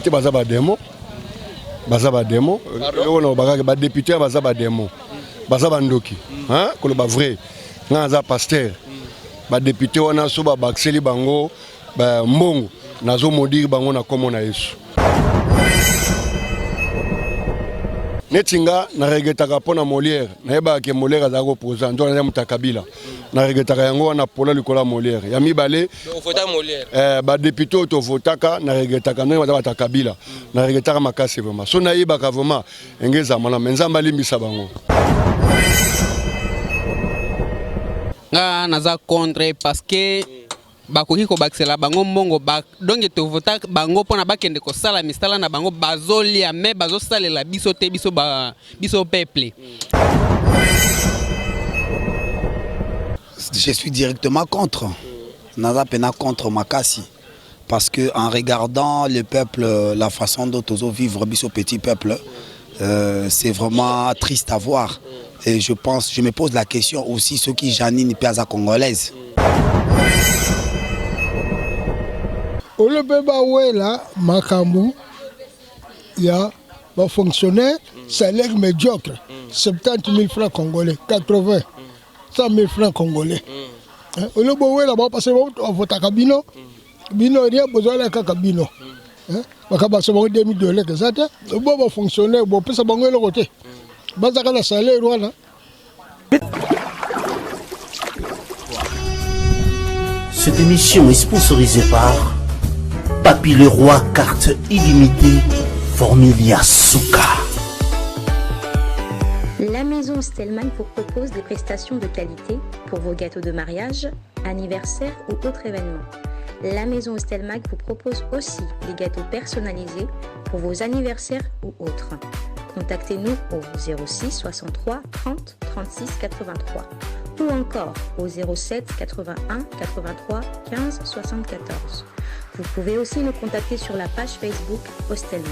député baza ba démo. Baza ba démo. On ba député baza ba démo. Baza ba ndoki. Hein? Ko ba vrai. Nga za pasteur. Ba député wana so ba baxeli bango ba mbongo. Nazo modiri bango na komo na Yesu. Netinga na regretaka pona Molière. Na yeba ke Molière azako posa ndo na mutakabila. Na regretaka yango na pola likola Molière. Ya mibale vota Molière. Ba député to votaka na regretaka ndo ba takabila. Na regretaka makasi vraiment. So na yeba ka vraiment engeza mala menzamba limbisa bango. Nga naza contre parce que bakoki ko baxela bango mbongo donc to vota bango pona bakende ko sala misala na bango bazolia mais bazo salela biso te biso peuple. Je suis directement contre. Naza pena contre Makasi parce que en regardant le peuple, la façon dont ils vivent biso petit peuple, c'est vraiment triste à voir. Et je me pose la question aussi ceux qui janine piazza congolaise. Ole beba wela makambu ya ba fonctionnaire salaire médiocre 70 000 francs congolais 80 100 000 francs congolais. Ole bo wela ba passer ba vota kabino bino rien besoin la kabino. Bakaba se ba 2000 dollars que ça te bo ba fonctionnaire bo pesa bango le côté. Bazaka la salaire wana. Cette émission est sponsorisée par Papy le Roi, carte illimitée, Formilia Souka. La maison Stelman vous propose des prestations de qualité pour vos gâteaux de mariage, anniversaire ou autres événements. La maison Stelman vous propose aussi des gâteaux personnalisés pour vos anniversaires ou autres. Contactez-nous au 06 63 30 36 83 ou encore au 07 81 83 15 74. Vous pouvez aussi nous contacter sur la page Facebook Hostelmac.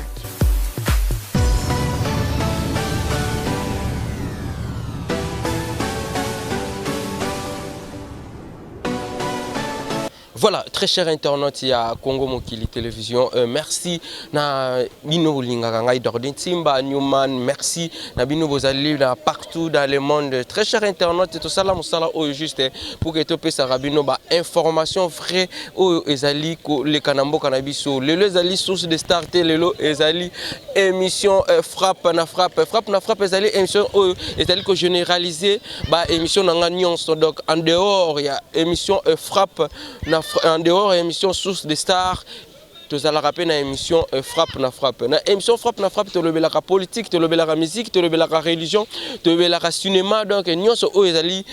Voilà, très cher internaute, il y a Congo Mokili Télévision. Merci na bino linganga d'ordine Timba Newman. Merci na bino bozali partout dans le monde. Très cher internaute, tout ça là musala au juste pour que topé sarabino ba information vraie au ezali ko le kanambo kanabiso. Le ezali source de starter lelo ezali émission frappe na frappe ezali émission ezali ko généraliser ba émission nanga nyonso. Donc en dehors il y a émission frappe na en dehors émission source des stars tous allons rappeler na émission frappe na émission frappe na frappe te le belaka politique te le belaka musique te le belaka religion te le belaka cinéma donc nyonso o ezali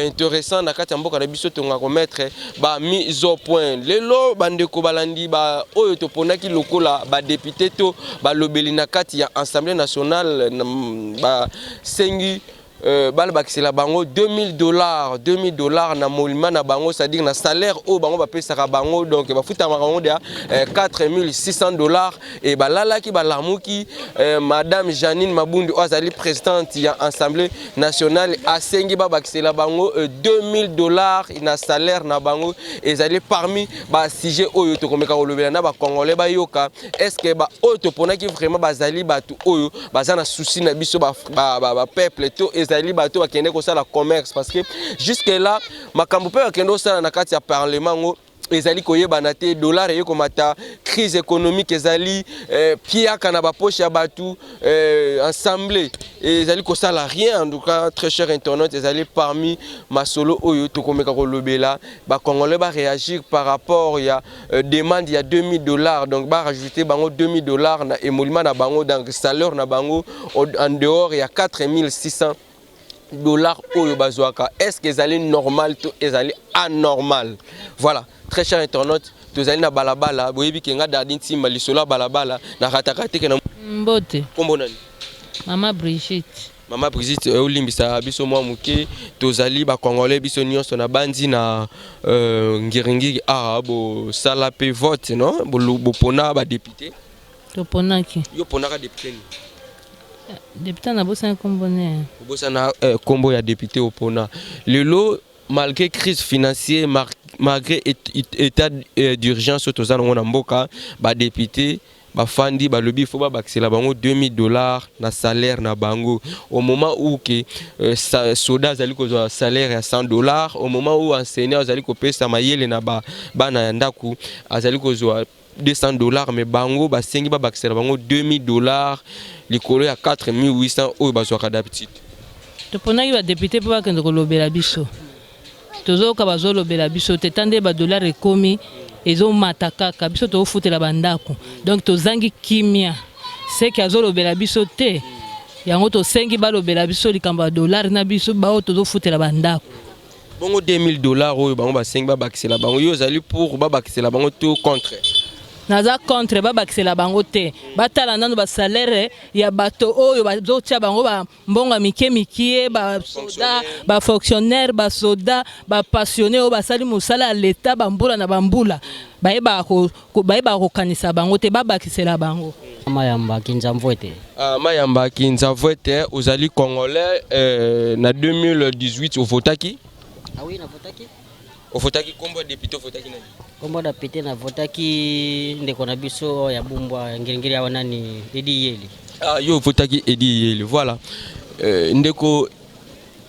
intéressant na kati mboka na biso to nga remettre ba mise au point lelo bande ko balandi ba oyo to ponaki lokola ba député to ba lobeli na kati ya assemblée nationale ba sengi balbakisela bango $2000 na molima na bango, c'est-à-dire na salaire au bango ba pesaka bango, donc ba futa bango de $4600 et balala ki balamuki madame Janine Mabundu azali présidente ya assemblée nationale asengi babakisela bango $2000 na salaire na bango ezali parmi ba sujet oyo to komeka kolobela na ba congolais ba yoka est-ce que ba oyo to ponaki vraiment bazali batu oyo bazana souci na biso ba peuple to ezali bato bakende ko sala commerce parce que jusque là makambo pe bakende sala na kati ya parlement ezali koyeba na te dollar e komata crise économique ezali piaka na ba poche ya batu ensemble ezali ko sala rien. En tout cas très cher internaute ezali parmi masolo oyo to komeka ko lobela ba congolais ba réagir par rapport ya demande ya $2000 donc ba rajouter bango $2000 na émolument na bango dans salaire na bango en dehors ya $4600 oyo bazwaka. Est-ce que ezali normal to ezali anormal? Voilà, très cher internaute, tozali na balabala boyebi kenga dadi ntimba lisola balabala na ratakate ke na mbote kombo nani Mama Brigitte. Mama Brigitte olimbisa biso mwa muke tozali ba congolais biso nyonso na bandi na ngiringi arabo sala pe vote non bo pona ba député to ponaki yo ponaka député. Député na bosa kombo ne bosa na kombo ya député opona lelo malgré crise financière malgré état d'urgence tozana ngona mboka ba député bafandi balobi faut babakisela bango $2000 na salaire na bango au moment où que soda azali kozwa salaire ya $100, au moment où enseignant azali kopesa mayele na bana ya ndaku azali kozwa $200, mais bango basengi babakisela bango $2000 likolo ya 4800 oyo bazwaka d'habitude. toponaki badepute mpo bakende kolobela biso tozoyoka bazolobela biso te tande $1 ekomi ezomata kaka biso tofutela bandako donc tozangi kimia seki azolobela biso te yango tosengi balobela biso likambo ya $, na biso bao tozofutela bandako. Bongo $2000 oyo bango basengi babakisela bango yo ozali pour babakisela bango to contre? Naza contre babakisela bango te batala nano basalaire ya bato oyo bazotia bango mbongo mike mikie basoda bafonctionnaire basoda bapassionné oyo basali mosala ya leta bambula na bambula bayeba kokanisa bango te babakisela bango. Mayamba Kinzamvwete. Mayamba Kinzamvwete, ozali congolais na 2018 ovotaki? Ah oui, na votaki. Ovotaki kombo député ovotaki nani? Kombo député na votaki ndeko na biso ya bumbwa ngengeri ya wanani Edi Yeli. Ah yo votaki Edi Yeli, voilà. Ndeko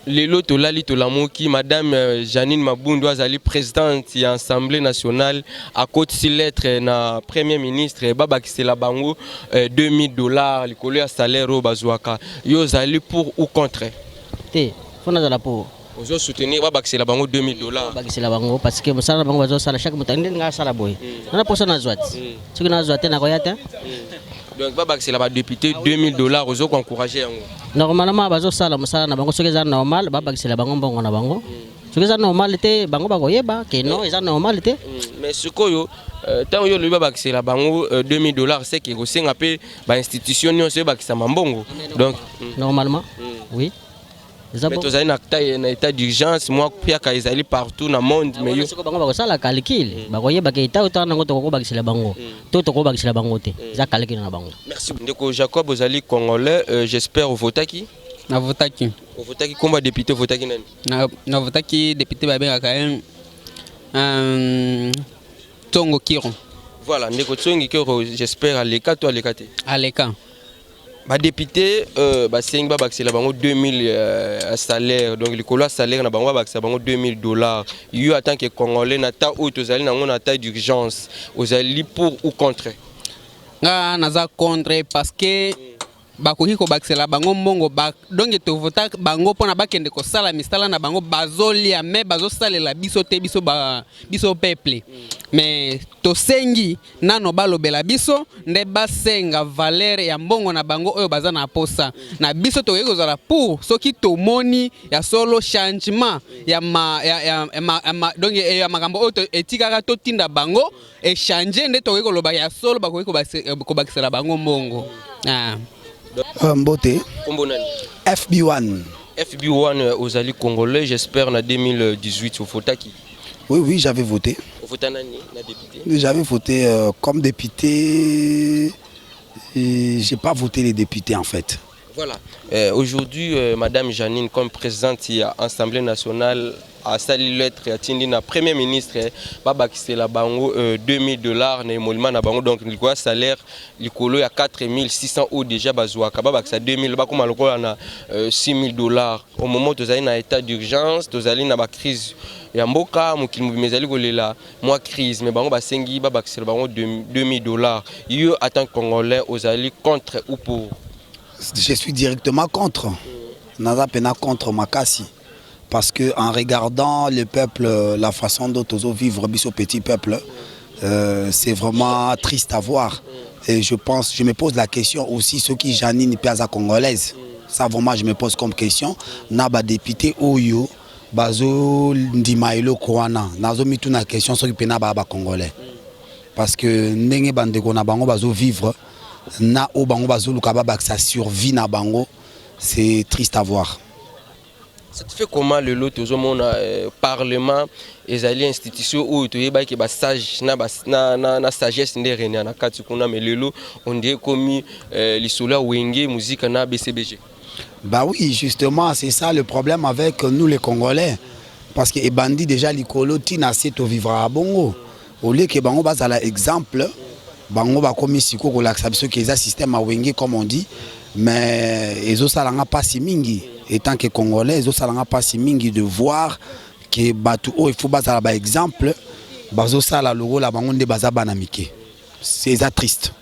lelo tolali tolamoki madame Janine Mabundu azali présidente ya Assemblée nationale à côté si lettre na premier ministre babakisela bango $2000 likolo ya salaire o bazwaka. Yo zali pour ou contre? Te, fona za la pour. Ozo soutenir babakisela bango $2000. Babakisela bango parce que mosala bango bazo sala chaque mutande nga sala boy. Na posa na zwati. Soki na zwati na koyata. Donc babakisela ba député $2000 ozo ko encourager yango. Normalement bazo sala mosala na bango soki za normal babakisela bango mbongo na bango. Soki za normal te bango bakoyeba ke non eza normal te. Mais sikoyo tant yo lobi babakisela bango $2000 c'est que kosenga pe ba institution nyonso bakisa mambongo. Donc normalement oui. Mais tu as un état d'urgence, moi, Pierre Kaizali partout dans le monde. Mais yo, bango sala calcul. Bakoye bakita autant ngo to ko bakisela bango. To ko bakisela bango te. Za calcul na bango. Merci. Ndeko Jacob Ozali congolais, j'espère au votaki. Na votaki. Au votaki combien de députés votaki nani? Na votaki député babeka quand même Tongo Kiro. Voilà, ndeko Tongo Kiro, j'espère à l'écart toi à l'écart. À l'écart. Ba député basengi babakisela bango $2000 salaire, donc likolo salaire na bango babakisela bango $2000. Yo en tant que congolais na ta ou tozali nango na ta d'urgence ozali pour ou contre? Nga naza contre parce que bakoki kobakisela bango mbongo donc tovota bango mpona bakende kosala misala na bango bazolia me bazosalela biso te biso peuple. Mais tosengi nano balobela biso nde basenga valeur ya mbongo na bango oyo baza na posa na biso tokoki kozala pour soki tomoni ya solo changement ya donc ya makambo oyo etikaka totinda bango échanger nde tokoki koloba ya solo bakoki kobakisela bango mbongo. Mbote. FB1. FB1 aux alliés congolais, j'espère en 2018 au Fotaki. Oui, j'avais voté. J'avais voté comme député. J'ai pas voté les députés en fait. Voilà. Aujourd'hui, Madame Janine, comme présidente de l'Assemblée nationale, a sali lettre à Tindina, Premier ministre, babakisé la bango $2000 na émolument na bango, donc il y salaire likolo ya 4600 ou déjà bazouaka babakisa 2000 ba comme lokolo na $6000 au moment où tozali na état d'urgence, tozali na ba crise ya mboka mukili mezali kolela moi crise mais bango basengi babakisa bango $2000. Yo en tant que congolais ozali contre ou pour? Je suis directement contre. Naza pena contre Makassi. Parce que en regardant le peuple, la façon dont ils vivent ce petit peuple, c'est vraiment triste à voir. Et je me pose la question aussi, ceux qui Janine Piazza congolaise, ça vraiment je me pose comme question. Naba député Oyo, Bazo Ndimailo Kouana, Nazo mitou na question ceux qui pena baba congolais. Parce que Nenge Bandeko na bango bazo vivre, na o bango bazo lukaba sa survie na bango, c'est triste à voir. Ça te fait comment le lot au parlement et les institutions où tu es que sage na sagesse ne rien na kati kuna mais le lot on dirait comme l'isola wenge musique na BCBG. Bah oui, justement, c'est ça le problème avec nous les Congolais parce que les bandits déjà les colotis na c'est au vivre à Bongo. Au lieu que bango bas à l'exemple bango bakomi siko kolakisa biso ke eza système awenge comme on dit, mais ezosalanga pasi mingi étant que congolais, ezosalanga pasi mingi de voir que batu o il faut bazala ba exemple bazosala logo la bango nde bazaba na mike. C'est ça triste.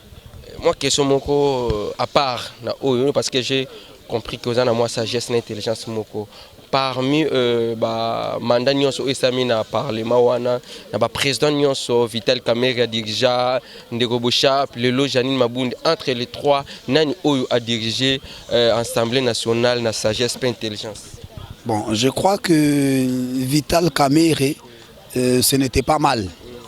Moi question moko à part na oyo parce que j'ai compris que vous avez moi sagesse et intelligence moko. Parmi mandat nyonso esami na parlement wana na ba président nyonso Vital Kamerhe a dirigé Ndeko Bocha lelo Janine Mabunda, entre les trois nani oyo a dirigé Assemblée nationale na sagesse et intelligence. Bon, je crois que Vital Kamerhe ce n'était pas mal.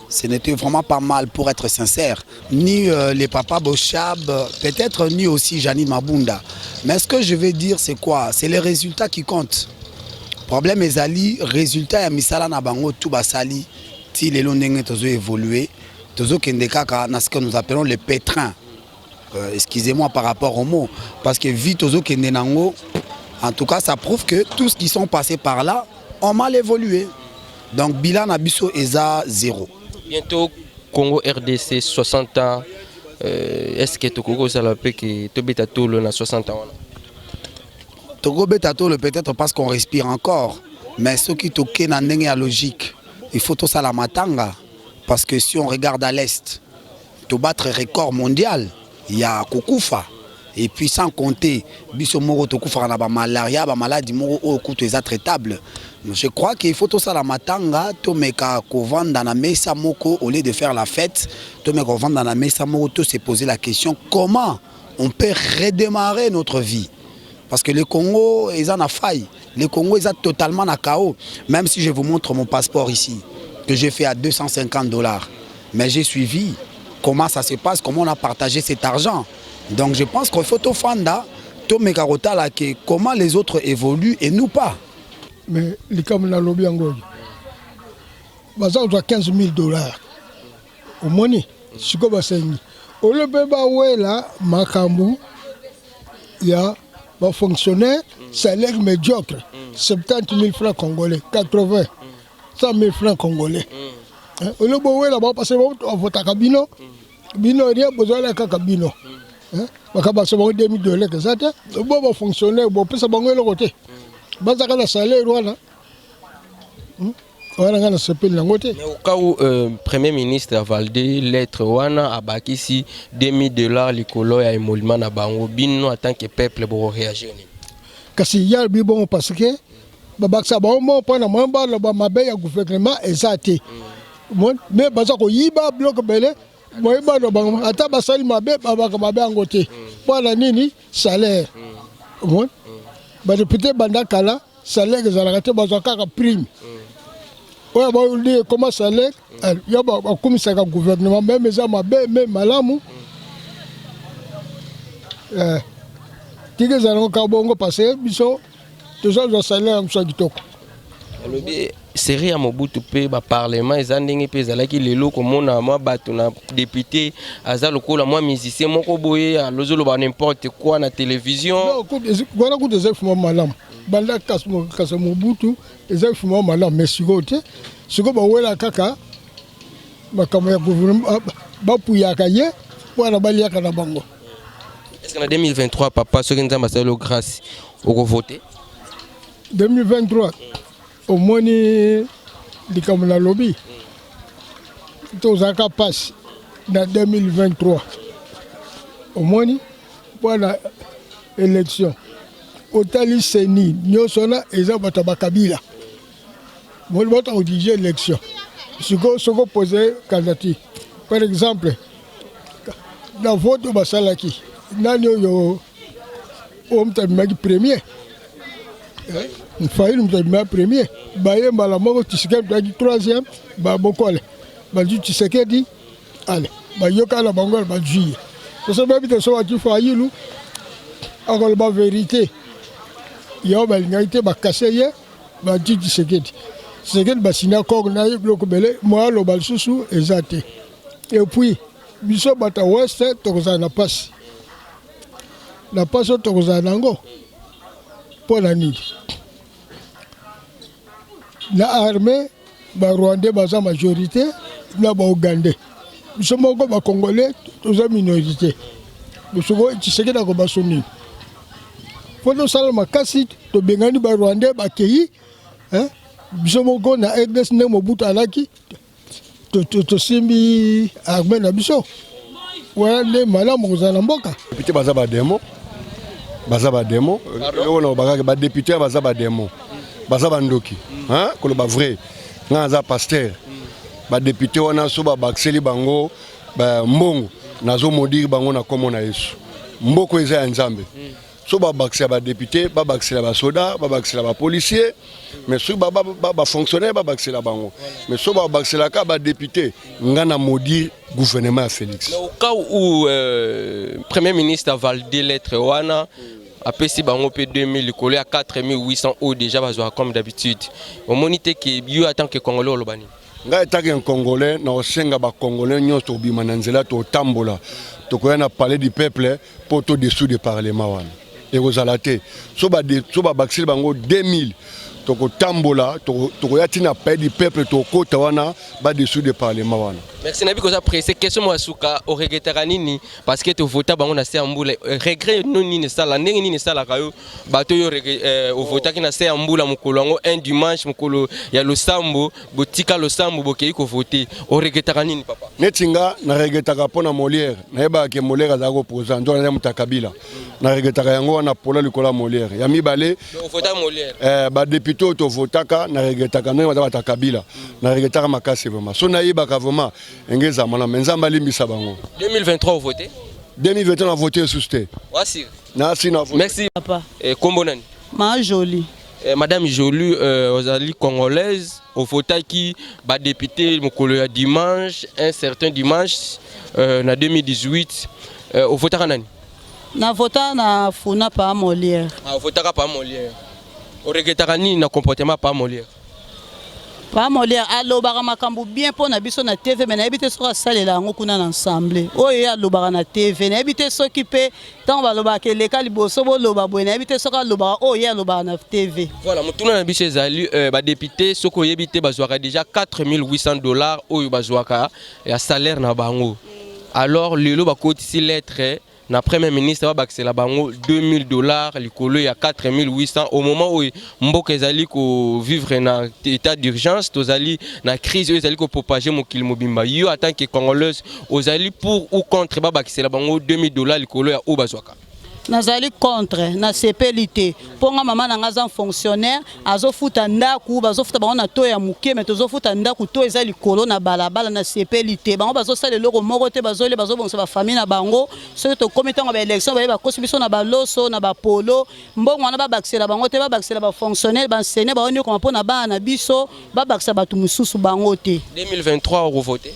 Ce n'était vraiment pas mal pour être sincère. Ni les papas Bochab, peut-être ni aussi Janine Mabunda. Mais ce que je veux dire c'est quoi? C'est les résultats qui comptent. Problème ezali résultat ya misala na bango tout basali ti lelo ndenge tozo évoluer tozo kende kaka na ce que nous appelons le pétrin. Excusez-moi par rapport au mot parce que vite tozo kende nango en tout cas ça prouve que tous ce qui sont passés par là ont mal évolué. Donc bilan na biso eza 0. Bientôt Congo RDC 60 ans. Est-ce que Tokoko Salapé qui tobeta tolo na 60 ans? Togo Betatolo peut-être parce qu'on respire encore, mais ce qui toque na ndenge ya logique, il faut tout ça la matanga parce que si on regarde à l'est, to battre record mondial, il y a Kokufa et puis sans compter biso moro to kufa na ba malaria, ba maladie moro au coût est traitable. Je crois qu'il faut tout ça la matanga, to meka ko vendre na mesa moko au lieu de faire la fête, to meka ko vendre na mesa moko to se poser la question comment on peut redémarrer notre vie. Parce que le Congo est en faille. Le Congo est totalement à chaos. Même si je vous montre mon passeport ici, que j'ai fait à $250. Mais j'ai suivi comment ça se passe, comment on a partagé cet argent. Donc je pense qu'il faut tout fanda, tout mekarota là, comment les autres évoluent et nous pas. Mais les Kamena lobby en Goye, on a $15,000. Au money, c'est comme ça. Au lieu de là, Makambu, il y a un fonctionnaire, salaire médiocre, 70 000 francs congolais, 80, 100 000 francs congolais. Au lieu de là, parce que votre cabino, bino rien besoin de cabino. Bakaba se bango $2,000 que ça bon fonctionnaire bon pesa bango le côté bazaka na salaire wana wana ngana sepeli na côté mais au cas où premier ministre a validé lettre wana abakisi $2,000 likolo ya émolument na bango bino en tant que peuple pour réagir kasi ya bi bon parce que babakisa bango pona mamba la ba mabe ya gouvernement ezate mais bazako yiba bloc belé moi ba no bango ata basali mabe babaka mabe angote pona nini salaire bon ba député bandakala salaire ezalaka te bazaka ka prime ouais ba dit comment salaire ya ba komisa ka gouvernement même za mabe même malamu tige zalaka ka bongo passer biso toujours salaire mso kitoko alobi série ya Mobutu pe ba parlement eza ndenge pe ezalaki lelo komona mwa bato na député aza lokola mwa musicien moko boye alozoloba n'importe quoi na télévision voilà coup des efforts malam banda kasa Mobutu eza efforts malam mais sikote siko ba wela kaka bakama ya gouvernement ba puyaka ye wana baliaka na bango. Est-ce qu'en 2023 papa soki nzamba selo grâce au voter 2023 au moins les Kamena lobby tous à passe dans 2023 au moins voilà élection au tali seni nyosona eza bataba kabila moi bata odige élection soko poser candidature par exemple dans vote basalaki nani yo omtamaki premier il fallait nous donner premier. Baye Malamoko Tshisekedi dit troisième. Ba Bokole. Ba dit Tshisekedi. Allez. Ba Yoka la Bangol ba Juillet. C'est ça même que ça va tu faillir nous. Encore la vérité. Yo ba l'ingalité ba kasser ba dit Tshisekedi. Tshisekedi ba sina ko na bloc belé moi lo bal susu exact. Et puis biso bata ouest tokoza na passe. La passe tokoza nango. Pour la nuit. La armée, la Rwandais, la majorité, la Ougandais. biso moko bacongolais toza minorité bosoko tshisekedi akobaso nini fo tosala makasi tobengani barwandais bakei biso moko na RDC nde Mobutu alaki tosimbi arme na biso wana nde malamu kozala na mboka député baza bademo wana bakaki badéputé baza bademo baza bandoki koloba vrai nga aza pasteur badéputé wana so babakiseli bango mbongo nazomodiri bango na kombo na Yesu mboko eza ya nzambe so babakisela badéputé babakisela basoda babakisela bapolicier mais so bafonctionnaire babakisela bango mais so babakiselaka badéputé nga na modire gouvernement ya Félix. Au cas où Premier ministre a validé lettre wana apesi bango pe 2000 likolo ya 4800 euros déjà bazwa comme d'habitude omonite que yo en tant que congolais olobani nga etaki un congolais na osenga ba congolais nyonso tobima na nzela totambola tokoya na palais du peuple pour to dessous du parlement wana ekozala te so babakiseli bango 2000 tokotambola tokoya ntina palais du peuple tokota wana badessous du parlement wana. Merci Nabi koza pressé question mwasuka o regretera nini parce que to vota bango na se ambula regret no nini sala ndenge nini sala kayo bato yo o vota ki na se ambula mukolo ngo un dimanche mukolo ya losambo botika losambo bokei ko voter o regretera nini papa netinga na regretaka pona Molière na yeba ke Molière azako poza ndo na mutakabila na regretaka yango na pola likola Molière ya mibale o vota Molière ba député to votaka na regretaka no ba kabila na regretaka makasi vraiment so na yeba ka vraiment engeza mala menzamba limbisa bango 2023 au voté 2021 on a voté susté wasi na sina voté merci papa kombo nani ma jolie madame Jolie ozali congolaise au voté qui ba député mokolo ya dimanche un certain dimanche na 2018 au voté nani na vota na funa pa Molière au voté pa Molière au regretaka nini na comportement pa Molière pa Molière alobaka makambo bien po na biso na TV mais na ebite soka salela ngo kuna na ensemble oyo alobaka na TV na ebite soki pe tant balobaka leka liboso bo loba boye na ebite soka alobaka oyo alobaka na TV. Voilà mutuna na biso ezali ba député soko yebite bazwaka déjà $4800 oyo bazwaka ya salaire na bango alors lelo bakotisi lettre na premier ministre va bakisela bango $2000 likolo ya 4800 au moment où mboka ezali ko vivre na état d'urgence tozali na crise ezali ko propager mokili mobimba yo en tant que congolaise ozali pour ou contre ba bakisela bango $2000 likolo ya obazwaka nazali contre na sepelité ponga mama na ngaza fonctionnaire azofuta ndaku bazofuta bango na to ya muke mais tozofuta ndaku to ezali likolo na balabala na sepelité bango bazosala loko moko te bazole bazobongisa ba famille na bango soki to komitango ba élection ba kosi biso na baloso na ba polo mbongo wana ba bakisela bango te ba bakisela ba fonctionnaire ba enseigner ba oni ko mpona ba na biso ba bakisa batu mususu bango te 2023 au voter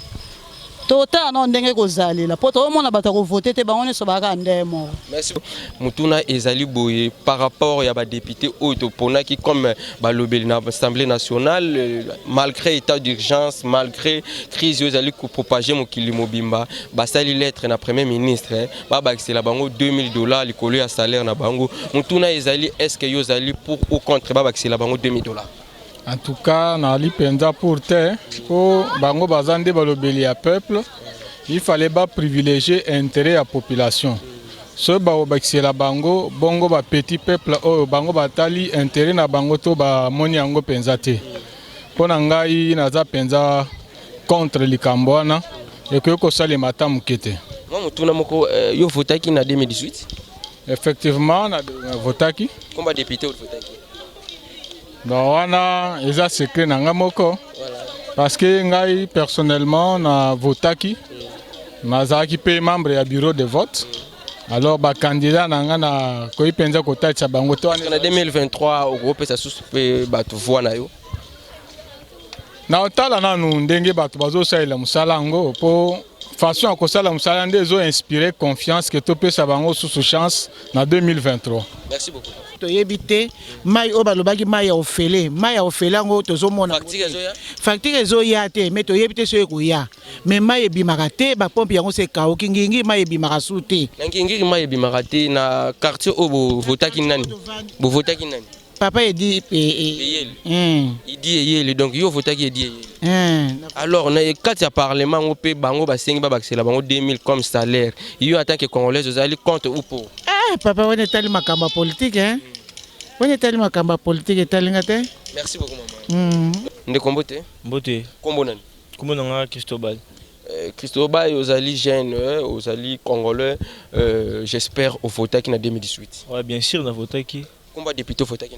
tota non ndenge kozalela poto omona bato ko voter te bango neso baka ndemo. Merci mutuna ezali boye par rapport ya ba député auto pona qui comme ba lobeli na Assemblée nationale malgré état d'urgence malgré crise ezali ko propager mokili mobimba basali lettre na premier ministre ba bakisela bango $2000 likolo ya salaire na bango mutuna ezali est-ce que yo ezali pour ou contre ba bakisela bango $2000. En tout cas, na li penza pour te, pour bango bazande balobeli ya peuple, il fallait pas privilégier l'intérêt de la population. Ce bakisela bango, bongo ba petit peuple, bango batali intérêt na bango to ba moni yango penza te. Pona ngai naza penza contre likambo wana, et que ko sale mata mukete. Moi mutuna moko yo votaki na 2018. Effectivement, na votaki. Combien de députés votaki? Donc wana eza secret nanga moko parce que ngai personnellement na votaki nazaki pe membre ya bureau de vote alors ba candidat nanga na koyi penza kotacha bango to na 2023 au groupe ça sous pe bato voix na yo na otala nanu ndenge bato bazosalela musala ngo po façon akosala musala nde zo inspirer confiance que to pesa bango sous chance na 2023. Merci beaucoup. Toyebite mai o balobaki mai ya ofele ngo tozomona facture ezoya te mais toyebite so ekoya mais mai ebimaka te ba pompe yango se kaoki ngingi mai ebimaka su te ngingi mai ebimaka te na quartier o bo votaki nani Papa il dit il dit Eyeli, donc yo vote qui dit alors quand il y a parlement au pays bango ba sengi ba baxela bango 2000 comme salaire yo en tant que congolais vous allez contre ou pour papa on est tellement makamba politique hein on est tellement makamba politique et tellement merci beaucoup maman ndekombo te mbote kombo nani kombo nanga Cristobal Cristobal aux alliés jeunes aux alliés congolais j'espère au vote qui en 2018 ouais bien sûr on a voté qui combat député vote qui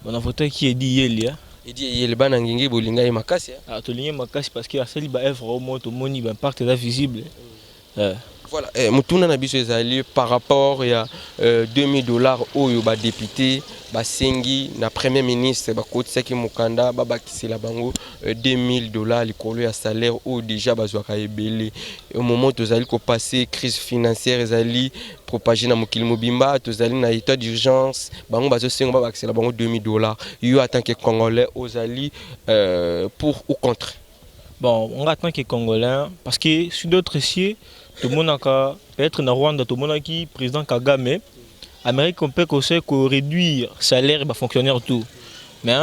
on a voté qui est dit Yeli il dit Yeli bana ngingi bolinga e makasi ah to linga makasi parce que asali ba œuvre au moto moni ba impact là visible voilà mutuna na biso ezali par rapport à $2000 oyo ba député ba sengi na premier ministre ba kotisaki mukanda ba bakisela bango $2000 likolo ya salaire ou déjà bazwaka ebele au moment tozali ko passer crise financière ezali propagé na mokili mobimba tozali na état d'urgence bango bazo senga ba bakisela bango $2000 yo en tant que congolais ozali pour ou contre. Bon on attend que congolais parce que sur d'autres sièges tout le monde a peut-être na Rwanda tout le monde qui président Kagame Amérique on peut aussi réduire salaire et fonctionnaire tout mais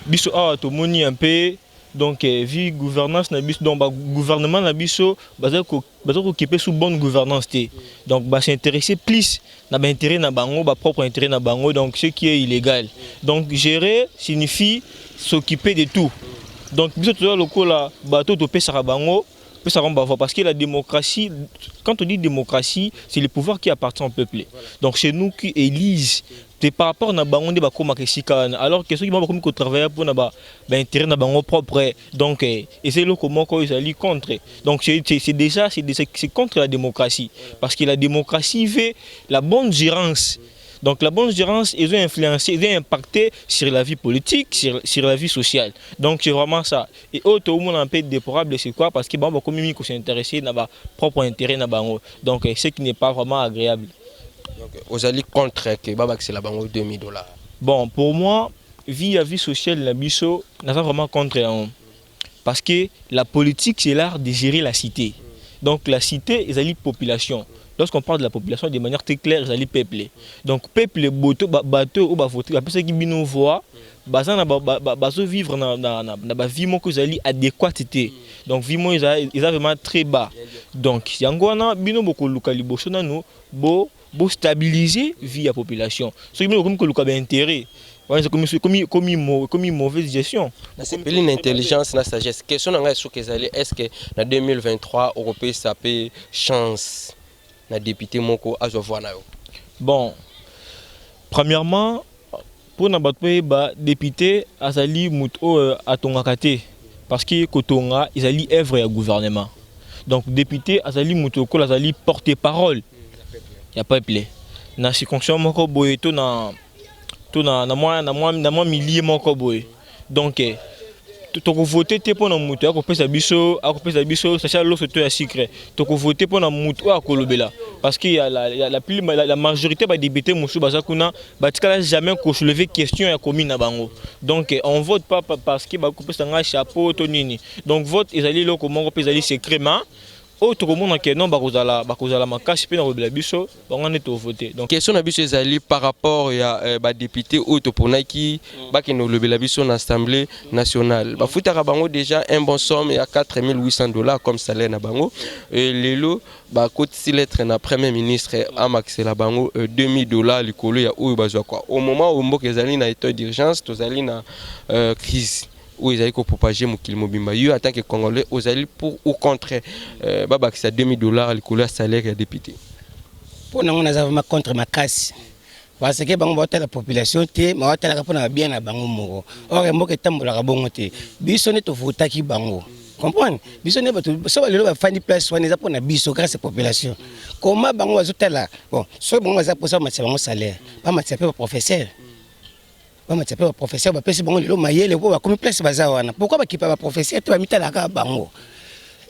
biso tout le monde un peu donc vu gouvernance na biso donc gouvernement na biso baza ko occuper sous bonne gouvernance donc ba s'intéresser plus na ba intérêt na bango ba propre intérêt na bango donc ce qui est illégal donc gérer signifie s'occuper de tout donc biso tout le coup là bateau to pesa bango parce que la démocratie, quand on dit démocratie, c'est le pouvoir qui appartient au peuple. Donc c'est nous qui élisent. Par rapport à Bango, alors que ceux qui vont travailler pour l'intérêt de Bango propre, donc et c'est là comment ils allaient contre. Donc c'est déjà contre la démocratie, parce que la démocratie veut la bonne gérance. Donc la bonne gérance, ils ont influencé, ils ont impacté sur la vie politique, sur la vie sociale. Donc c'est vraiment ça. Et tout le monde un peu déplorable, c'est quoi? Parce que bon, comme ils sont intéressés dans leur propre intérêt, donc ce qui n'est pas vraiment agréable. Donc vous allez contre que c'est la banque $2000. Bon, pour moi, la vie sociale, la biso, n'a pas vraiment contre. Parce que la politique, c'est l'art de gérer la cité. Donc la cité, ils ont la population. Lorsqu'on parle de la population de manière très claire, ils allaient peupler. Donc, peuple, bateau ou voter, après ce qui nous voit, ils vivre dans la vie qu'ils allaient adéquatité. Donc, vie ils sont vraiment très bas. Donc, il y a beaucoup de stabiliser la vie de la population. Ce qui est intérêt. Comme une mauvaise gestion. C'est une intelligence, une sagesse. Question est-ce que en 2023, Européen ça peut chance? Député moko bon premièrement pour na député azali muto atongakate parce que kotonga izali œuvre ya gouvernement donc député azali muto ko azali porte-parole ya peuple na circonscription moko boye to na millier moko boye donc toko voter pour na mutu akopesa biso sachez l'eau c'est un secret toko voter pour na mutu akolobela parce que la majorité ba députés musu bazakuna batikala jamais ko soulever question ya commune na bango donc on vote pas parce que ba kopesa nga chapeau to nini donc vote ezali loko moko pe ezali secrètement autre monde que non bakozala makasi pe na robela biso bango ne to voter donc question na biso ezali par rapport ya ba député auto ponaki ba ke no robela biso na assemblée nationale ba futaka bango déjà un bon somme ya $4800 comme salaire na bango lelo ba kotisi lettre na premier ministre amaxela bango $2000 likolo ya oyo bazwa quoi au moment où mboka ezali na état d'urgence tozali na crise où ils allaient propager mokili mobimba yo en tant que congolais aux alliés pour ou contre babak c'est $2000 le salaire ya député pour nous on a vraiment contre ma casse parce que bango bota la population te ma bota la pona bien na bango moko or mboka tambola ka bongo te biso ne to vota ki bango comprendre biso ne bato so ba lelo ba fandi place wana za pona biso grâce population comment bango bazotala bon so bango za posa ma bango salaire pas ma pe professeur ba professeur ba pesi bango lelo mayele po ba comme place baza wana pourquoi ba kipa ba professeur te ba mitala ka bango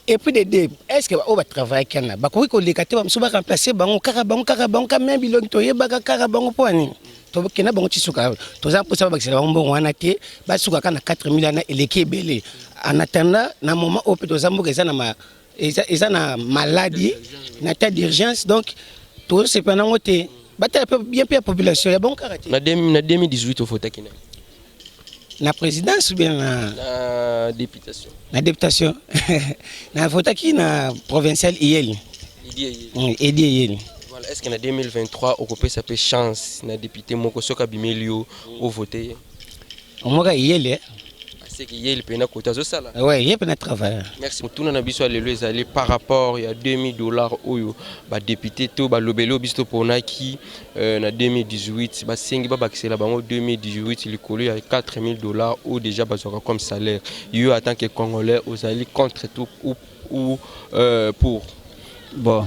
et puis de deux est-ce que ba travailler kana ba ko lekate ba msuba remplacer bango kaka bango même bilongi to yeba kaka bango po ani to kena bango tisuka to za posa ba kisela bango wana te ba suka kana 4000 na eleki belé en attendant na moment au to zambo eza na maladie na état d'urgence donc to c'est pendant ngote bien la population, il y a bon caractère. En 2018, au faut La présidence ou bien la députation? La députation. La faute qui na provincial IEL. IEL. Voilà, est-ce qu'en 2023, au peut s'appeler chance na député Moko Soka Bimelio au voter? Au moins IEL. C'est qu'il y a le pénal côté de ça là. Oui, il y a pénal travail. Merci. Tout le monde a besoin de les aller par rapport il y a $2000 au député to ba lobelo bisto pona qui en 2018 ba singi ba baxé là bango 2018 il collé à $4000 ou déjà bazoka comme salaire. Yo en tant que Congolais aux alliés contre tout ou pour. Bon,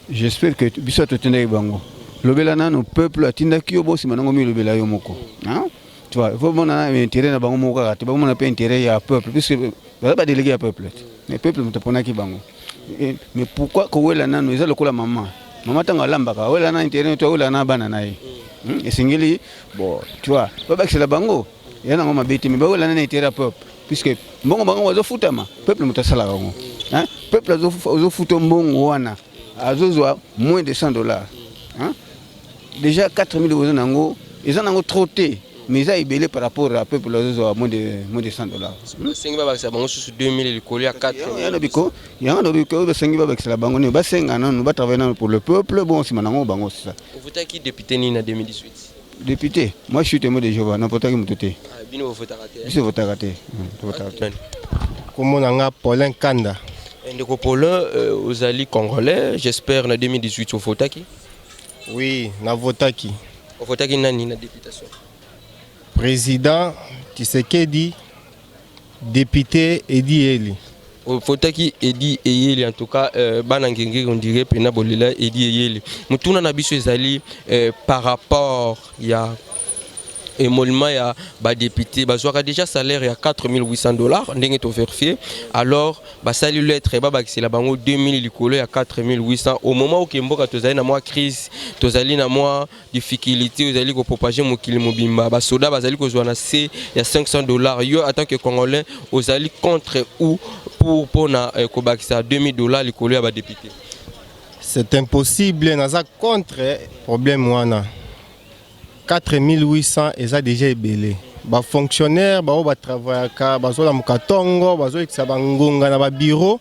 j'espère que biso to tendai bango. Lobela na no peuple atinda ki obosi manango mi lobela yo moko. Hein? Tu vois, il faut qu'on ait un intérêt dans le monde, il faut qu'on ait un intérêt à peuple, puisque il ne va pas déléguer à peuple. Le peuple ne peut pas qui bango. Mais pourquoi que nous avons le maman? Maman tanga lambaka, nous avons intérêt, nous avons banana. Et singeli, bon, tu vois, pas que c'est la bango. Il y a un bête, mais nous avons intérêt à peuple, puisque bon bango va foutre ma, peuple ne peut pas bango. Hein? Peuple va foutre bon wana, a moins de $100. Hein? Déjà 4000 euros, ils en ont trop té. Mais ils ont belé par rapport au peuple à moins de $100. Singi ba bakisa bango sous 2000 il collé à 4. Il y a un biko, il y a un biko de singi ba bakisa bango ne ba senga non nous va travailler pour le peuple bon si manango bango c'est ça. Vous votez qui député ni en 2018? Député, moi je suis témoin de Jéhovah, n'importe qui me touté. Ah bino vous votez raté. Je vote raté. Comment on a Paulin Kanda? Ndeko Paulin aux alliés congolais, j'espère en 2018 vous votez qui? Oui, na vota qui? Vous votez qui nani na députation? Président Tshisekedi, député Edi Eli. Au Fotaki Edi Eyeli en tout cas, Banangenge on dirait Pena Bolila Edi Eyeli. Mutuna Nabiso Ezali par rapport il y a émolument il y a ba député bazoaka déjà salaire il y a $4800 ndenge to vérifier alors ba sali lettre ba bakisi la bango 2000 likolo ya 4800 au moment où Kemboka tozali na moi crise tozali na moi difficulté tozali ko propager mokili mobimba ba soda bazali ko zwana C il y a $500 yo en tant que Congolais ozali contre ou pour na ko bakisa $2000 likolo ya ba député. C'est impossible naza contre problème wana. 4800 et ça déjà ébélé. Les fonctionnaires, les travailleurs, les mukatongo, les bureaux,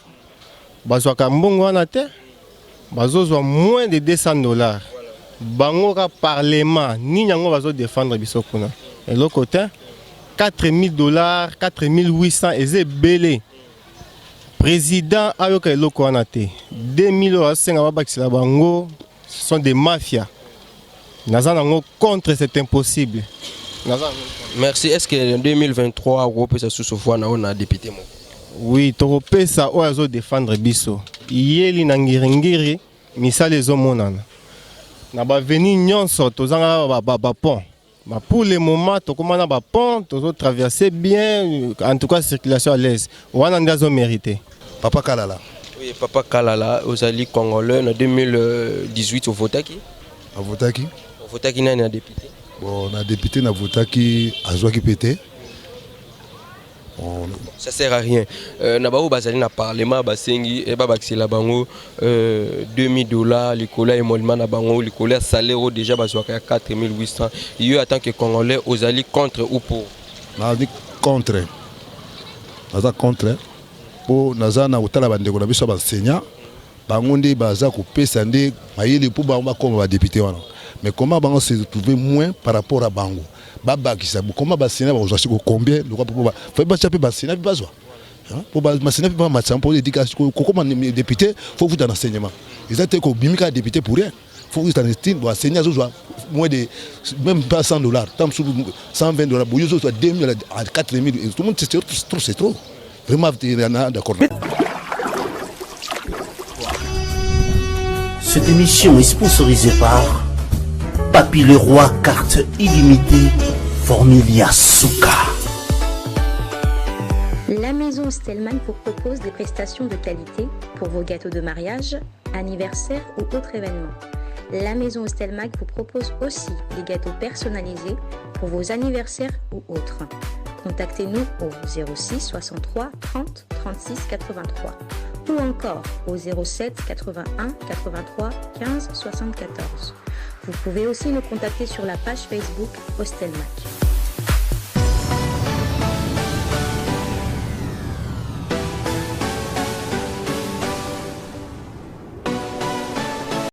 les moins de $200. Bango parlement, ni nyango bazo défendre bisokuna. Et l'autre côté, $4000, 4800 et ébélé. Président ayoka eloko wana te. 2000 $500 ce sont des mafias. Nous contre, c'est impossible. Merci. Est-ce que en 2023, Europe ça sous on a député? Oui, Europe ça oiseau défendre biso. Yeli nangiringiri, misale zo monana. Na ba veni nyonso tozanga ba pont. Pour le moment, to komana ba pont, to traverser bien, en tout cas circulation à l'aise. Wana ndazo mérité. Papa Kalala. Oui, Papa Kalala, aux alliés congolais en 2018 au Votaki. A Votaki? Votaki nani a député? Bon, on a député na Votaki à Zouaki Pété. Ça sert à rien. Nabao bazali na parlement basengi et babakisi la bango $2000 les cola et mollement na bango les cola salaire déjà bazwaka 4800. Yo en tant que Congolais aux alliés contre ou pour? Na dit contre. Naza contre. Pour naza na utala bandeko na biso ba enseignant bango ndi baza ko pesa ndi mayeli pour bango comme ba député wana. Mais comment bango se trouver moins par rapport à bango? Baba qui ça comment ba sénat ba ko combien le quoi pour faut ba chaper ba sénat ba zo. Pour ba sénat pas match pour éducation comment député faut vous dans enseignement. Ils étaient ko bimika député pour rien. Faut vous dans estime ba sénat zo moins de même pas $100 tant sur $120 pour yo soit 2000 à 4000 tout le monde c'est trop. Vraiment d'accord. Cette émission est sponsorisée par Papy Leroy, carte illimitée, Formilia Souka. La maison Stelman vous propose des prestations de qualité pour vos gâteaux de mariage, anniversaire ou autres événements. La maison Stelman vous propose aussi des gâteaux personnalisés pour vos anniversaires ou autres. Contactez-nous au 06 63 30 36 83 ou encore au 07 81 83 15 74. Vous pouvez aussi nous contacter sur la page Facebook Hostelmac.